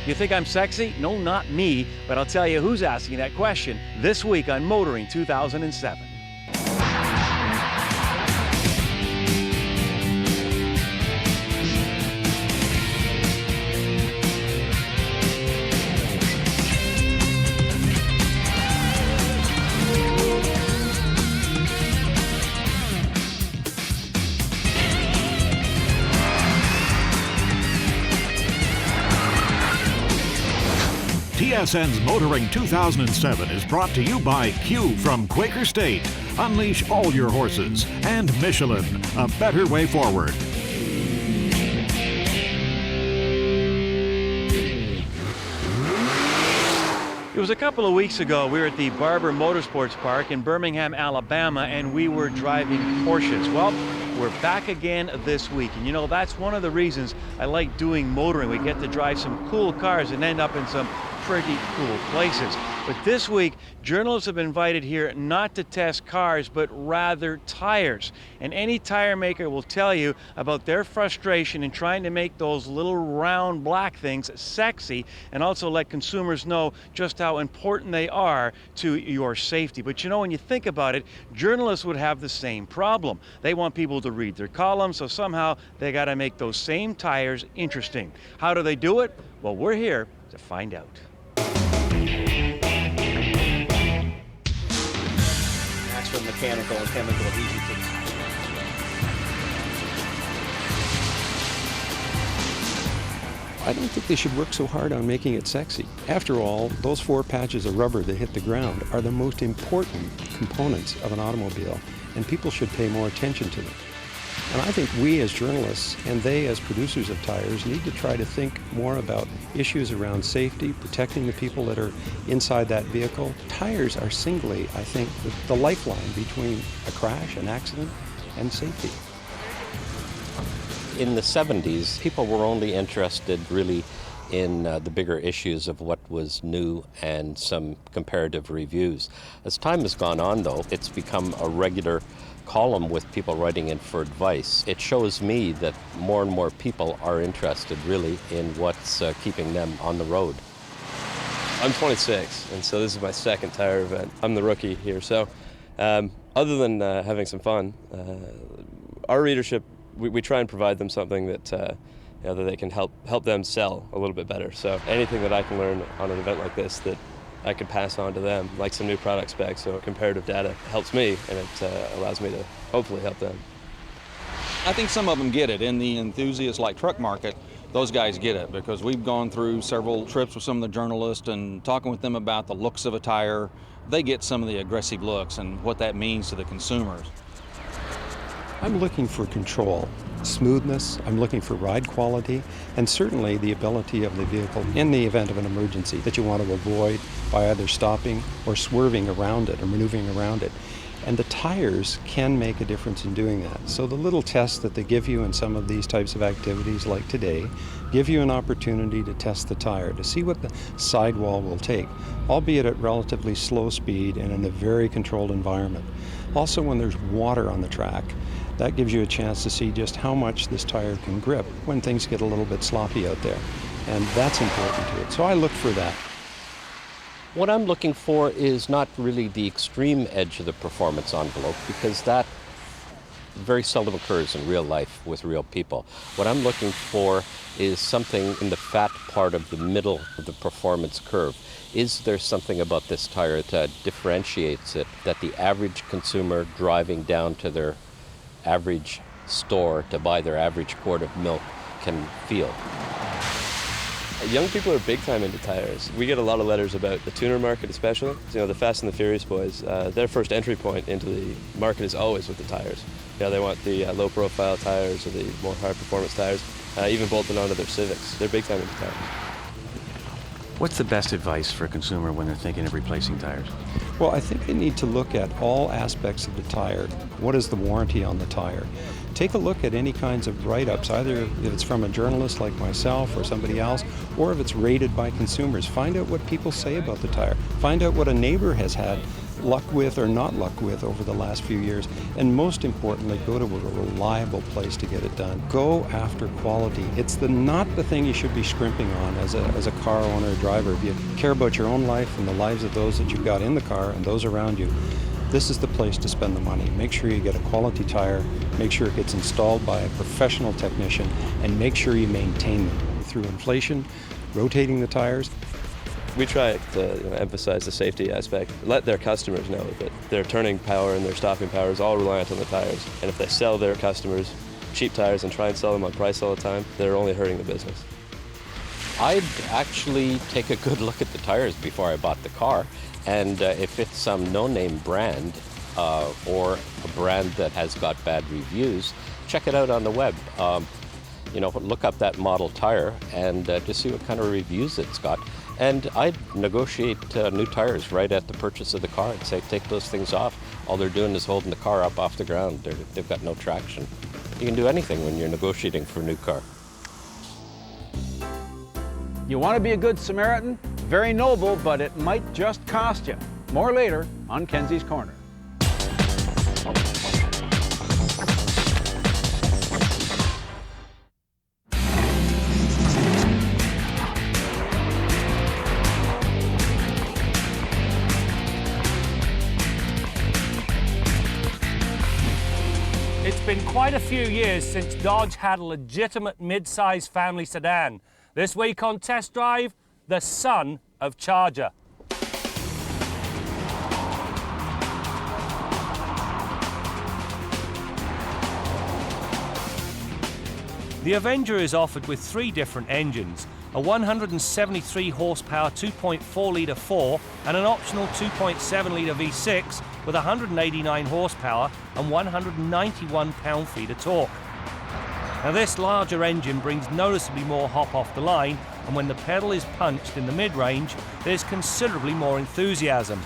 You think I'm sexy? No, not me, but I'll tell you who's asking that question this week on Motoring 2007. TSN's Motoring 2007 is brought to you by Q from Quaker State. Unleash all your horses. And Michelin, a better way forward. It was a couple of weeks ago. We were at the Barber Motorsports Park in Birmingham, Alabama, and we were driving Porsches. Well, we're back again this week, and you know, that's one of the reasons I like doing motoring. We get to drive some cool cars and end up in some pretty cool places. But this week, journalists have been invited here not to test cars, but rather tires. And any tire maker will tell you about their frustration in trying to make those little round black things sexy and also let consumers know just how important they are to your safety. But you know, when you think about it, journalists would have the same problem. They want people to read their columns, so somehow they got to make those same tires interesting. How do they do it? Well, we're here to find out. From mechanical and chemical adhesives. I don't think they should work so hard on making it sexy. After all, those 4 patches of rubber that hit the ground are the most important components of an automobile, and people should pay more attention to them. And I think we as journalists and they as producers of tires need to try to think more about issues around safety, protecting the people that are inside that vehicle. Tires are singly, I think, the lifeline between a crash, an accident, and safety. In the 70s, people were only interested really in the bigger issues of what was new and some comparative reviews. As time has gone on, though, it's become a regular column with people writing in for advice. It shows me that more and more people are interested really in what's keeping them on the road. I'm 26, and so this is my second tire event. I'm the rookie here, so other than having some fun, our readership, we try and provide them something that that they can help them sell a little bit better. So anything that I can learn on an event like this that I could pass on to them, like some new product specs or comparative data, helps me, and it allows me to hopefully help them. I think some of them get it. In the enthusiast-like truck market, those guys get it, because we've gone through several trips with some of the journalists and talking with them about the looks of a tire. They get some of the aggressive looks and what that means to the consumers. I'm looking for control, smoothness, I'm looking for ride quality, and certainly the ability of the vehicle in the event of an emergency that you want to avoid by either stopping or swerving around it or maneuvering around it. And the tires can make a difference in doing that. So the little tests that they give you in some of these types of activities like today give you an opportunity to test the tire, to see what the sidewall will take, albeit at relatively slow speed and in a very controlled environment. Also, when there's water on the track, that gives you a chance to see just how much this tire can grip when things get a little bit sloppy out there. And that's important to it. So I look for that. What I'm looking for is not really the extreme edge of the performance envelope, because that very seldom occurs in real life with real people. What I'm looking for is something in the fat part of the middle of the performance curve. Is there something about this tire that differentiates it, that the average consumer driving down to their average store to buy their average quart of milk can feel? Young people are big time into tires. We get a lot of letters about the tuner market especially. You know, the Fast and the Furious boys, their first entry point into the market is always with the tires. You know, they want the low profile tires or the more high performance tires, even bolted onto their Civics. They're big time into tires. What's the best advice for a consumer when they're thinking of replacing tires? Well, I think they need to look at all aspects of the tire. What is the warranty on the tire? Take a look at any kinds of write-ups, either if it's from a journalist like myself or somebody else, or if it's rated by consumers. Find out what people say about the tire. Find out what a neighbor has had luck with or not luck with over the last few years. And most importantly, go to a reliable place to get it done. Go after quality. It's not the thing you should be scrimping on as a car owner or driver. If you care about your own life and the lives of those that you've got in the car and those around you, this is the place to spend the money. Make sure you get a quality tire, make sure it gets installed by a professional technician, and make sure you maintain them through inflation, rotating the tires. We try to emphasize the safety aspect, let their customers know that their turning power and their stopping power is all reliant on the tires. And if they sell their customers cheap tires and try and sell them on price all the time, they're only hurting the business. I'd actually take a good look at the tires before I bought the car. And if it's some no-name brand or a brand that has got bad reviews, check it out on the web. Look up that model tire and just see what kind of reviews it's got. And I'd negotiate new tires right at the purchase of the car and say, take those things off. All they're doing is holding the car up off the ground. They've got no traction. You can do anything when you're negotiating for a new car. You want to be a Good Samaritan? Very noble, but it might just cost you. More later on Kenzie's Corner. It's been quite a few years since Dodge had a legitimate mid-size family sedan. This week on Test Drive, the son of Charger. The Avenger is offered with 3 different engines, a 173 horsepower 2.4 litre 4 and an optional 2.7 litre V6 with 189 horsepower and 191 pound-feet of torque. Now this larger engine brings noticeably more hop off the line, and when the pedal is punched in the mid-range, there's considerably more enthusiasm.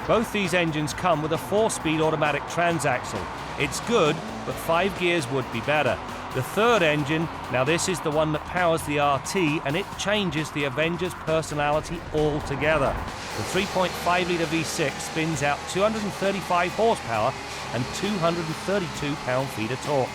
Both these engines come with a 4-speed automatic transaxle. It's good, but 5 gears would be better. The third engine, now this is the one that powers the RT, and it changes the Avenger's personality altogether. The 3.5 litre V6 spins out 235 horsepower and 232 pound-feet of torque.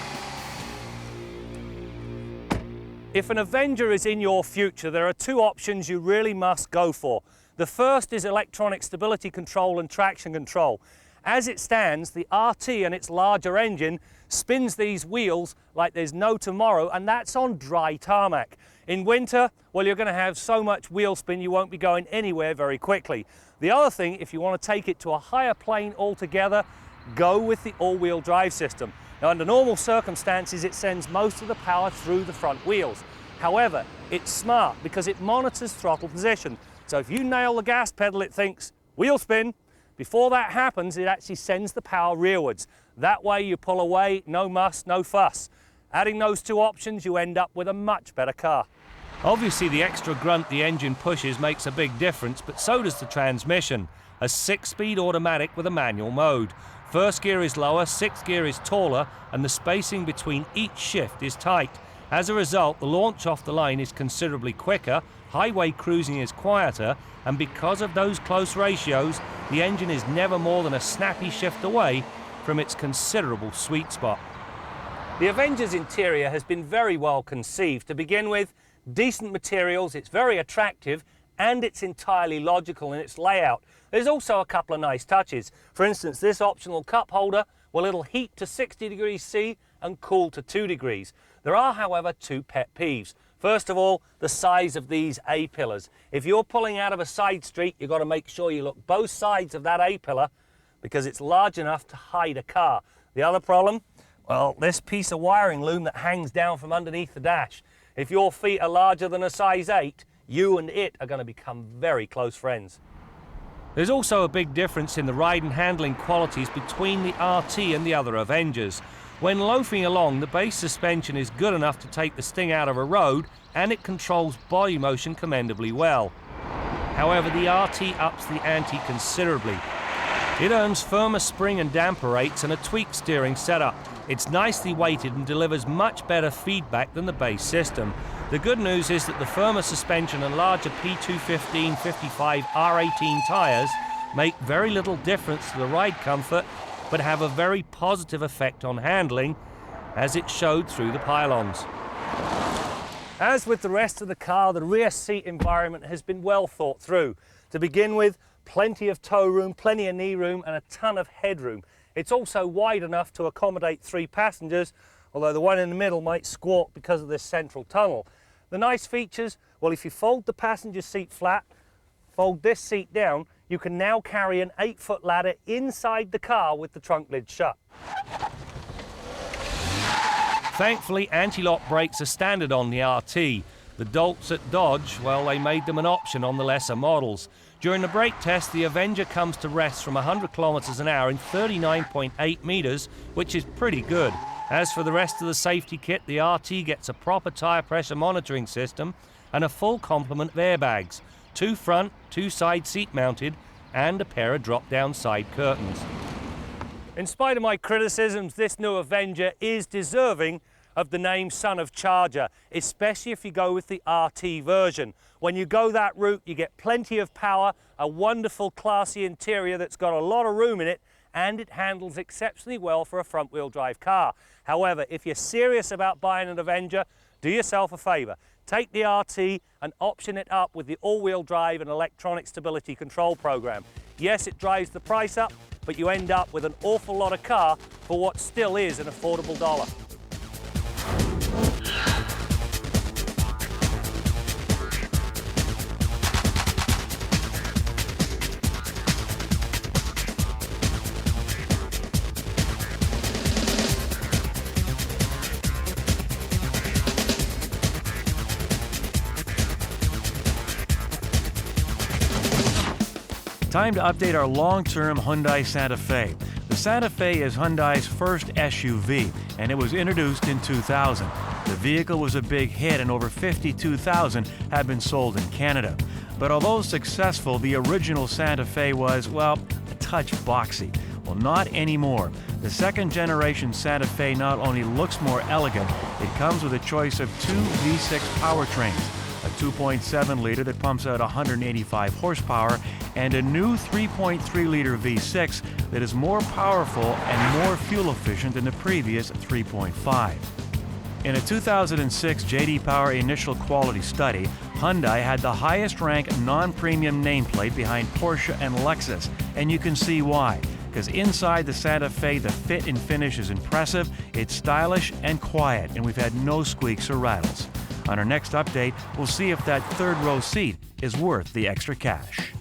If an Avenger is in your future, there are 2 options you really must go for. The first is electronic stability control and traction control. As it stands, the RT and its larger engine spins these wheels like there's no tomorrow, and that's on dry tarmac. In winter, well, you're going to have so much wheel spin you won't be going anywhere very quickly. The other thing, if you want to take it to a higher plane altogether, go with the all-wheel drive system. Now, under normal circumstances, it sends most of the power through the front wheels. However, it's smart because it monitors throttle position. So if you nail the gas pedal, it thinks, wheel spin. Before that happens, it actually sends the power rearwards. That way you pull away, no muss, no fuss. Adding those 2 options, you end up with a much better car. Obviously, the extra grunt the engine pushes makes a big difference, but so does the transmission. A 6-speed automatic with a manual mode. First gear is lower, 6th gear is taller, and the spacing between each shift is tight. As a result, the launch off the line is considerably quicker, highway cruising is quieter, and because of those close ratios, the engine is never more than a snappy shift away from its considerable sweet spot. The Avenger's interior has been very well conceived. To begin with, decent materials, it's very attractive, and it's entirely logical in its layout. There's also a couple of nice touches. For instance, this optional cup holder, well, it'll heat to 60 degrees C and cool to 2 degrees. There are, however, 2 pet peeves. First of all, the size of these A-pillars. If you're pulling out of a side street, you've got to make sure you look both sides of that A-pillar because it's large enough to hide a car. The other problem, well, this piece of wiring loom that hangs down from underneath the dash. If your feet are larger than a size 8, you and it are going to become very close friends. There's also a big difference in the ride and handling qualities between the RT and the other Avengers. When loafing along, the base suspension is good enough to take the sting out of a road, and it controls body motion commendably well. However, the RT ups the ante considerably. It earns firmer spring and damper rates and a tweaked steering setup. It's nicely weighted and delivers much better feedback than the base system. The good news is that the firmer suspension and larger P215/55 R18 tyres make very little difference to the ride comfort, but have a very positive effect on handling, as it showed through the pylons. As with the rest of the car, the rear seat environment has been well thought through. To begin with, plenty of toe room, plenty of knee room, and a ton of headroom. It's also wide enough to accommodate 3 passengers, although the one in the middle might squawk because of this central tunnel. The nice features, well, if you fold the passenger seat flat, fold this seat down, you can now carry an 8-foot ladder inside the car with the trunk lid shut. Thankfully, anti-lock brakes are standard on the RT. The Dolts at Dodge, well, they made them an option on the lesser models. During the brake test, the Avenger comes to rest from 100 kilometers an hour in 39.8 meters, which is pretty good. As for the rest of the safety kit, the RT gets a proper tire pressure monitoring system and a full complement of airbags, 2 front, 2 side seat mounted, and a pair of drop-down side curtains. In spite of my criticisms, this new Avenger is deserving of the name Son of Charger, especially if you go with the RT version. When you go that route, you get plenty of power, a wonderful classy interior that's got a lot of room in it, and it handles exceptionally well for a front-wheel drive car. However, if you're serious about buying an Avenger, do yourself a favour. Take the RT and option it up with the all-wheel drive and electronic stability control program. Yes, it drives the price up, but you end up with an awful lot of car for what still is an affordable dollar. Time to update our long-term Hyundai Santa Fe. The Santa Fe is Hyundai's first SUV, and it was introduced in 2000. The vehicle was a big hit, and over 52,000 have been sold in Canada. But although successful, the original Santa Fe was, well, a touch boxy. Well, not anymore. The second-generation Santa Fe not only looks more elegant, it comes with a choice of 2 V6 powertrains. A 2.7-liter that pumps out 185 horsepower, and a new 3.3-liter V6 that is more powerful and more fuel efficient than the previous 3.5. In a 2006 J.D. Power initial quality study, Hyundai had the highest-ranked non-premium nameplate behind Porsche and Lexus, and you can see why. Because inside the Santa Fe, the fit and finish is impressive, it's stylish and quiet, and we've had no squeaks or rattles. On our next update, we'll see if that third-row seat is worth the extra cash.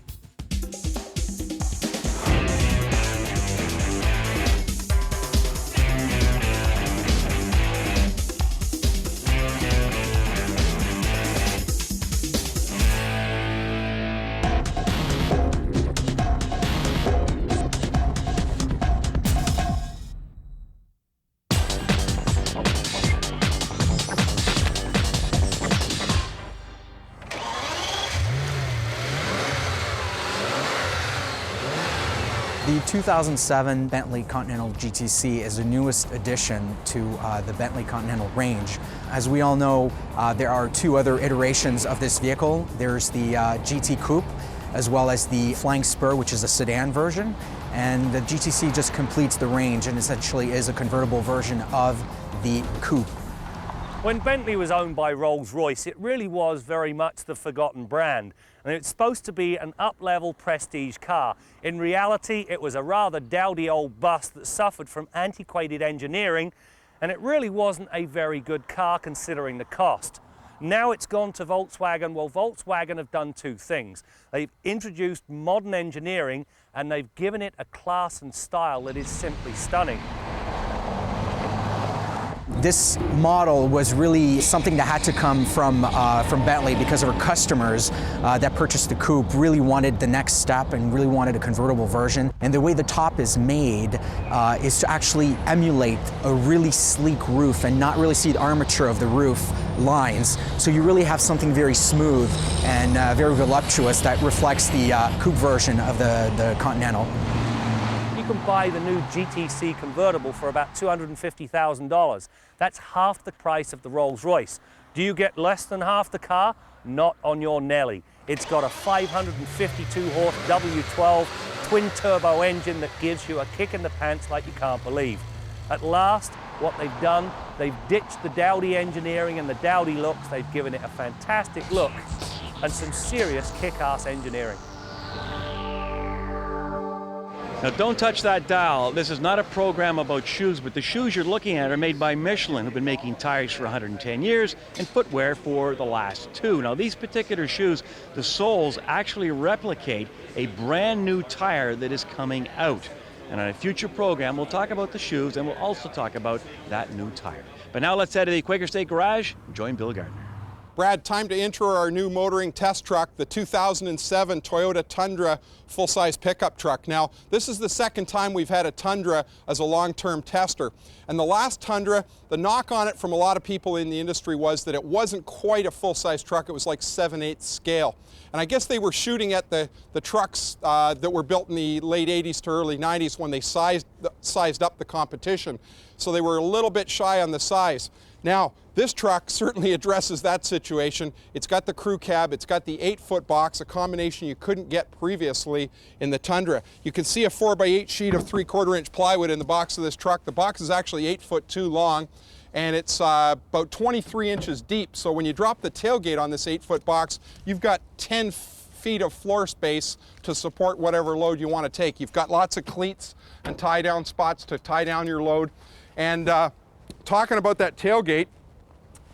The 2007 Bentley Continental GTC is the newest addition to the Bentley Continental range. As we all know, there are 2 other iterations of this vehicle. There's the GT Coupe, as well as the Flying Spur, which is a sedan version. And the GTC just completes the range and essentially is a convertible version of the Coupe. When Bentley was owned by Rolls-Royce, it really was very much the forgotten brand. And it's supposed to be an up-level prestige car. In reality, it was a rather dowdy old bus that suffered from antiquated engineering, and it really wasn't a very good car considering the cost. Now it's gone to Volkswagen. Well, Volkswagen have done 2 things. They've introduced modern engineering, and they've given it a class and style that is simply stunning. This model was really something that had to come from Bentley because our customers that purchased the Coupe really wanted the next step and really wanted a convertible version. And the way the top is made is to actually emulate a really sleek roof and not really see the armature of the roof lines. So you really have something very smooth and very voluptuous that reflects the Coupe version of the Continental. You can buy the new GTC convertible for about $250,000. That's half the price of the Rolls-Royce. Do you get less than half the car? Not on your Nelly. It's got a 552 horse W12 twin-turbo engine that gives you a kick in the pants like you can't believe. At last, what they've done, they've ditched the dowdy engineering and the dowdy looks. They've given it a fantastic look and some serious kick-ass engineering. Now don't touch that dial. This is not a program about shoes, but the shoes you're looking at are made by Michelin, who've been making tires for 110 years and footwear for the last 2. Now these particular shoes, the soles actually replicate a brand new tire that is coming out. And on a future program, we'll talk about the shoes and we'll also talk about that new tire. But now let's head to the Quaker State Garage and join Bill Gardiner. Brad, time to intro our new motoring test truck, the 2007 Toyota Tundra full-size pickup truck. Now, this is the second time we've had a Tundra as a long-term tester. And the last Tundra, the knock on it from a lot of people in the industry was that it wasn't quite a full-size truck. It was like 7/8 scale. And I guess they were shooting at the trucks that were built in the late 80s to early 90s when they sized up the competition. So they were a little bit shy on the size. Now, this truck certainly addresses that situation. It's got the crew cab, it's got the 8-foot box, a combination you couldn't get previously in the Tundra. You can see a 4x8 sheet of 3/4 inch plywood in the box of this truck. The box is actually 8'2" long, and it's about 23 inches deep. So when you drop the tailgate on this 8-foot box, you've got 10 feet of floor space to support whatever load you want to take. You've got lots of cleats and tie-down spots to tie down your load. And talking about that tailgate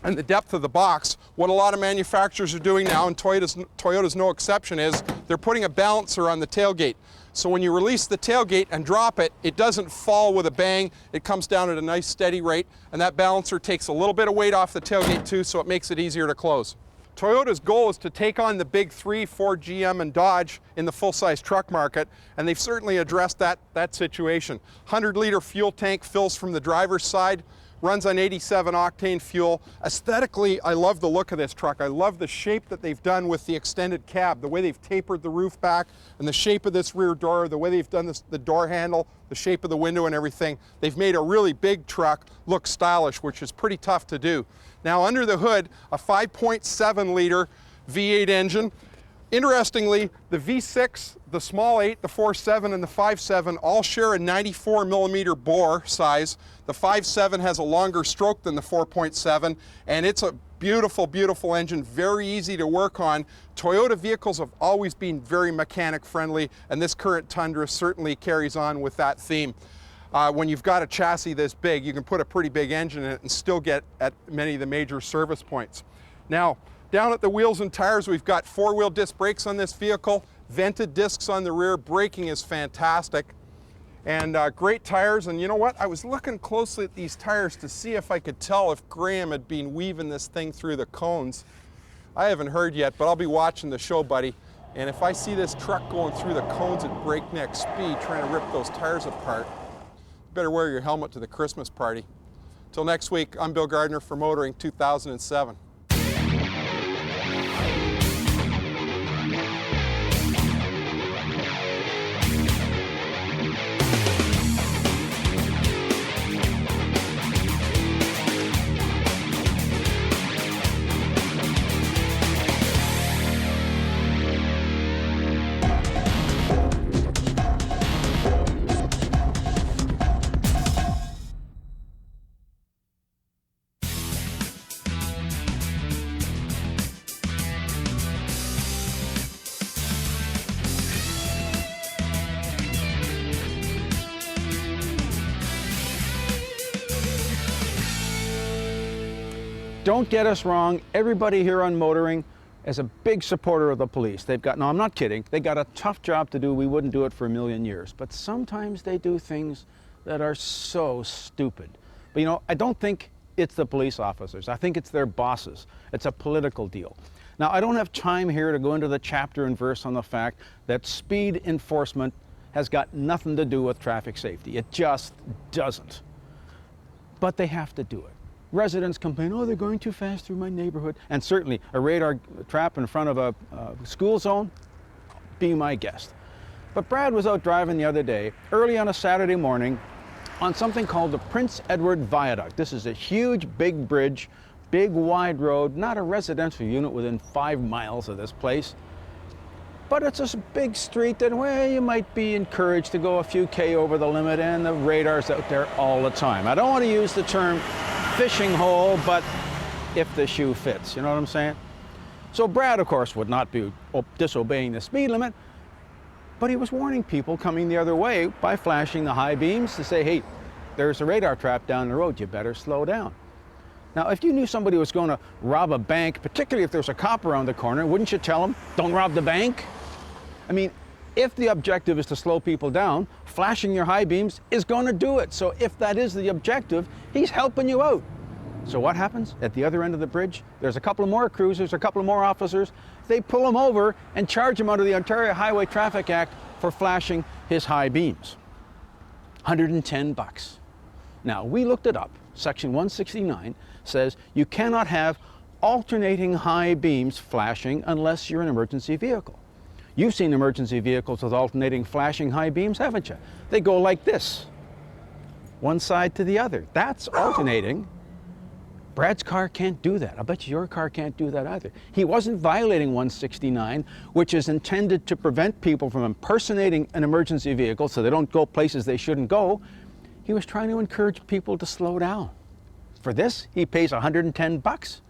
and the depth of the box, what a lot of manufacturers are doing now, and Toyota's no exception, is they're putting a balancer on the tailgate. So when you release the tailgate and drop it, it doesn't fall with a bang. It comes down at a nice steady rate, and that balancer takes a little bit of weight off the tailgate too, so it makes it easier to close. Toyota's goal is to take on the big 3, Ford, GM, and Dodge in the full-size truck market, and they've certainly addressed that situation. 100-liter fuel tank fills from the driver's side, runs on 87 octane fuel. Aesthetically, I love the look of this truck. I love the shape that they've done with the extended cab, the way they've tapered the roof back, and the shape of this rear door, the way they've done this, the door handle, the shape of the window and everything. They've made a really big truck look stylish, which is pretty tough to do. Now under the hood, a 5.7-liter V8 engine. Interestingly, the V6, the small 8, the 4.7, and the 5.7 all share a 94mm bore size. The 5.7 has a longer stroke than the 4.7, and it's a beautiful, beautiful engine, very easy to work on. Toyota vehicles have always been very mechanic friendly, and this current Tundra certainly carries on with that theme. When you've got a chassis this big, you can put a pretty big engine in it and still get at many of the major service points. Now, down at the wheels and tires, we've got 4-wheel disc brakes on this vehicle, vented discs on the rear, braking is fantastic, and great tires. And you know what? I was looking closely at these tires to see if I could tell if Graham had been weaving this thing through the cones. I haven't heard yet, but I'll be watching the show, buddy. And if I see this truck going through the cones at breakneck speed, trying to rip those tires apart, you better wear your helmet to the Christmas party. Till next week, I'm Bill Gardiner for Motoring 2007. Don't get us wrong, everybody here on Motoring is a big supporter of the police. They've got, no, I'm not kidding, they got a tough job to do. We wouldn't do it for a million years. But sometimes they do things that are so stupid. But you know, I don't think it's the police officers. I think it's their bosses. It's a political deal. Now, I don't have time here to go into the chapter and verse on the fact that speed enforcement has got nothing to do with traffic safety. It just doesn't. But they have to do it. Residents complain, oh, they're going too fast through my neighborhood. And certainly a radar trap in front of a school zone, be my guest. But Brad was out driving the other day, early on a Saturday morning, on something called the Prince Edward Viaduct. This is a huge, big bridge, big, wide road, not a residential unit within 5 miles of this place. But it's a big street that, well, you might be encouraged to go a few K over the limit, and the radar's out there all the time. I don't want to use the term fishing hole, but if the shoe fits, you know what I'm saying? So Brad, of course, would not be disobeying the speed limit, but he was warning people coming the other way by flashing the high beams to say, hey, there's a radar trap down the road, you better slow down. Now, if you knew somebody was going to rob a bank, particularly if there's a cop around the corner, wouldn't you tell them, don't rob the bank? I mean, if the objective is to slow people down, flashing your high beams is going to do it. So if that is the objective, he's helping you out. So what happens? At the other end of the bridge, there's a couple of more cruisers, a couple of more officers. They pull him over and charge him under the Ontario Highway Traffic Act for flashing his high beams. $110. Now, we looked it up. Section 169 says you cannot have alternating high beams flashing unless you're an emergency vehicle. You've seen emergency vehicles with alternating flashing high beams, haven't you? They go like this, one side to the other. That's alternating. Brad's car can't do that. I bet you your car can't do that either. He wasn't violating 169, which is intended to prevent people from impersonating an emergency vehicle so they don't go places they shouldn't go. He was trying to encourage people to slow down. For this, he pays $110.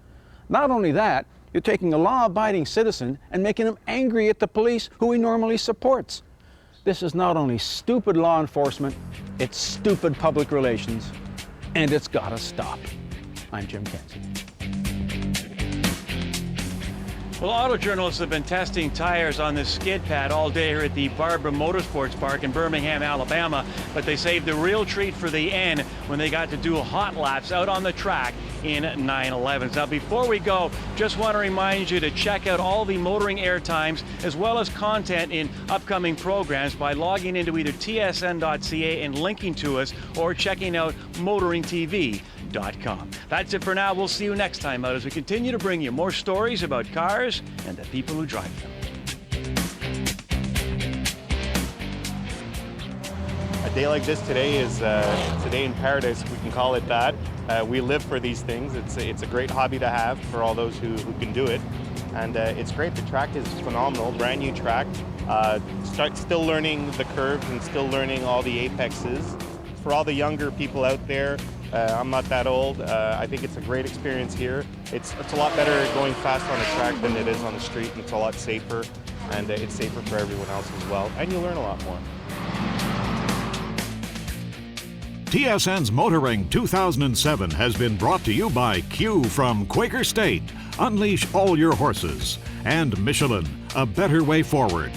Not only that, you're taking a law-abiding citizen and making him angry at the police who he normally supports. This is not only stupid law enforcement, it's stupid public relations, and it's gotta stop. I'm Jim Kenzie. Well, auto journalists have been testing tires on this skid pad all day here at the Barbara Motorsports Park in Birmingham, Alabama, but they saved the real treat for the end when they got to do hot laps out on the track in 911s. Now, before we go, just want to remind you to check out all the motoring air times as well as content in upcoming programs by logging into either tsn.ca and linking to us, or checking out motoringtv.com. That's it for now. We'll see you next time out as we continue to bring you more stories about cars and the people who drive them. A day like this today is a day in paradise, if we can call it that. We live for these things. It's a great hobby to have for all those who can do it. And it's great. The track is phenomenal, brand new track. Still learning the curves and still learning all the apexes. For all the younger people out there, I'm not that old. I think it's a great experience here. It's a lot better going fast on a track than it is on the street, and it's a lot safer, and it's safer for everyone else as well. And you learn a lot more. TSN's Motoring 2007 has been brought to you by Q from Quaker State. Unleash all your horses. And Michelin, a better way forward.